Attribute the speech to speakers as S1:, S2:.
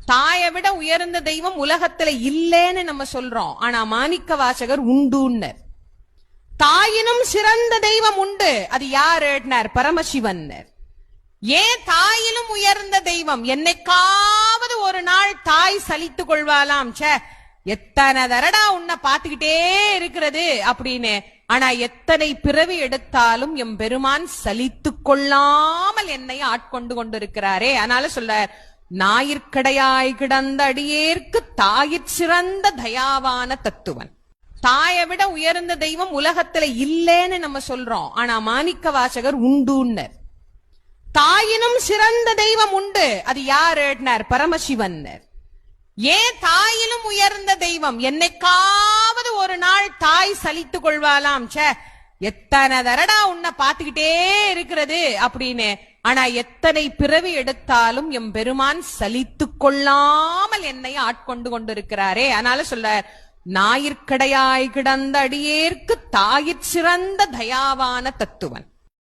S1: தாயை விட உயர்ந்த தெய்வம் உலகத்துல இல்லேன்னு நம்ம சொல்றோம். ஆனா மாணிக்க வாசகர் உண்டுன்னர். தாயினும் சிறந்த தெய்வம் உண்டு. அது யாருன்னார்? பரமசிவன். ஏன் தாயிலும் உயர்ந்த தெய்வம்? என்னைக்காவது ஒரு நாள் தாய் சலித்துக் கொள்வாளாம். எத்தனை தரடா உன்னை பாத்துக்கிட்டே இருக்கிறது அப்படின்னு. ஆனா எத்தனை பிறவி எடுத்தாலும் எம் பெருமான் சலித்துக் கொள்ளாமல் என்னை ஆட்கொண்டு கொண்டிருக்கிறாரே. அதனால சொல்ல, ஞாயிற்கடையாய் கிடந்த அடியேற்கு தாயிற் சிறந்த தயாவான தத்துவன். தாயை விட உயர்ந்த தெய்வம் உலகத்துல இல்லேன்னு நம்ம சொல்றோம். ஆனா மாணிக்க வாசகர் உண்டுன்னர். தாயினும் சிறந்த தெய்வம் உண்டு. அது யாருன்னார்? பரமசிவன். ஏன் தாயிலும் உயர்ந்த தெய்வம்? என்னைக்காவது ஒரு நாள் தாய் சலித்துக் கொள்வாளாம். எத்தனை தரடா உன்னை பாத்துக்கிட்டே இருக்கிறது அப்படின்னு. ஆனா எத்தனை பிறவி எடுத்தாலும் எம் பெருமான் சலித்துக் கொள்ளாமல் என்னை ஆட்கொண்டு கொண்டிருக்கிறாரே. அதனால சொல்ல, ஞாயிற்கடையாய் கிடந்த அடியேற்கு தாயிற் சிறந்த தயாவான தத்துவன்.